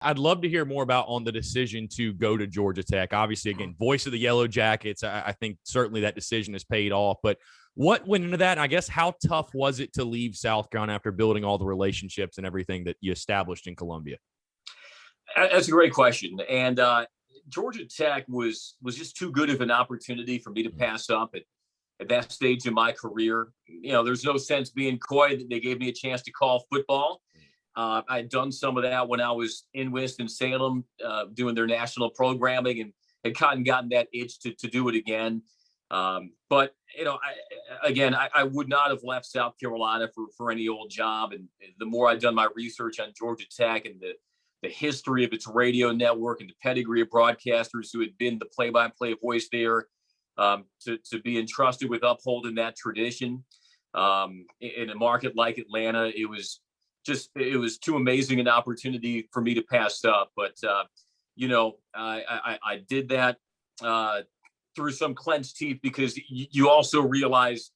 I'd love to hear more about on the decision to go to Georgia Tech. Obviously, again, voice of the Yellow Jackets. I think certainly that decision has paid off. But what went into that? And I guess how tough was it to leave South Carolina after building all the relationships and everything that you established in Columbia? That's a great question. And Georgia Tech was just too good of an opportunity for me to pass up at that stage in my career. There's no sense being coy. They gave me a chance to call football. I'd done some of that when I was in Winston-Salem doing their national programming and had kind of gotten that itch to do it again. But I would not have left South Carolina for any old job. And the more I've done my research on Georgia Tech and the history of its radio network and the pedigree of broadcasters who had been the play-by-play voice there, to be entrusted with upholding that tradition in a market like Atlanta, it was too amazing an opportunity for me to pass up. But I did that through some clenched teeth, because you also realize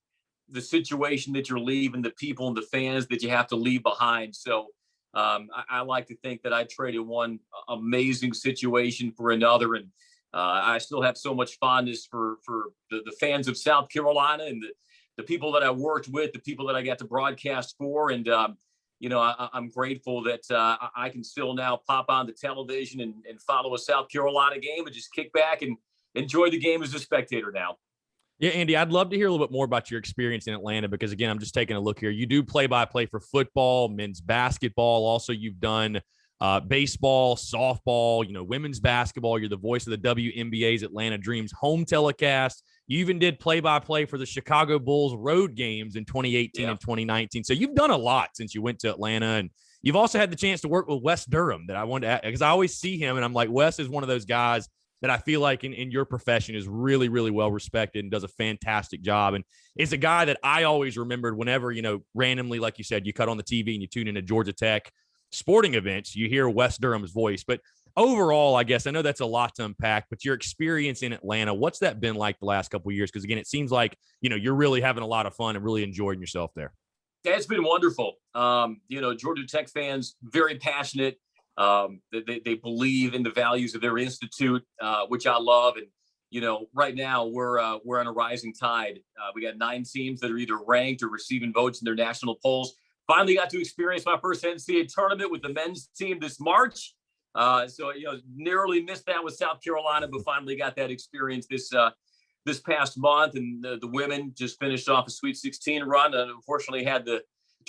the situation that you're leaving, the people and the fans that you have to leave behind. So I like to think that I traded one amazing situation for another, and I still have so much fondness for the fans of South Carolina and the people that I worked with, the people that I got to broadcast for, and I'm grateful that I can still now pop on the television and follow a South Carolina game and just kick back and enjoy the game as a spectator now. Yeah, Andy, I'd love to hear a little bit more about your experience in Atlanta, because, again, I'm just taking a look here. You do play-by-play for football, men's basketball. Also, you've done baseball, softball, women's basketball. You're the voice of the WNBA's Atlanta Dreams home telecast. You even did play-by-play for the Chicago Bulls road games in 2018 and 2019. So you've done a lot since you went to Atlanta. And you've also had the chance to work with Wes Durham, that I wanted to, because I always see him and I'm like, Wes is one of those guys that I feel like in your profession is really, really well respected and does a fantastic job. And it's a guy that I always remembered whenever, randomly, like you said, you cut on the TV and you tune into Georgia Tech sporting events, you hear Wes Durham's voice. But overall, I guess, I know that's a lot to unpack, but your experience in Atlanta, what's that been like the last couple of years? Because, again, it seems like, you're really having a lot of fun and really enjoying yourself there. Yeah, it's been wonderful. Georgia Tech fans, very passionate. They believe in the values of their institute, which I love. And, right now we're on a rising tide. We got 9 teams that are either ranked or receiving votes in their national polls. Finally got to experience my first NCAA tournament with the men's team this March. Narrowly missed that with South Carolina, but finally got that experience this past month. And the women just finished off a Sweet 16 run, and unfortunately had to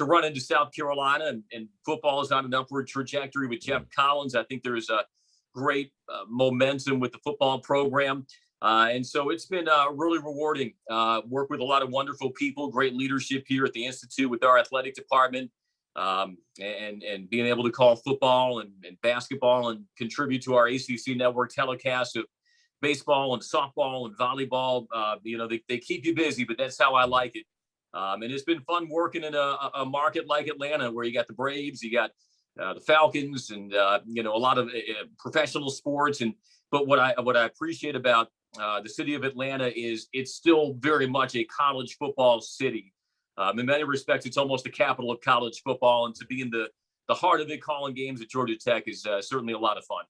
run into South Carolina, and football is on an upward trajectory with Jeff Collins. I think there's a great momentum with the football program. And so it's been really rewarding. Work with a lot of wonderful people, great leadership here at the Institute with our athletic department, and being able to call football and basketball and contribute to our ACC network telecast of baseball and softball and volleyball. They keep you busy, but that's how I like it. And it's been fun working in a market like Atlanta, where you got the Braves, you got the Falcons, and a lot of professional sports. But what I appreciate about the city of Atlanta is it's still very much a college football city. In many respects, it's almost the capital of college football, and to be in the heart of it, calling games at Georgia Tech is certainly a lot of fun.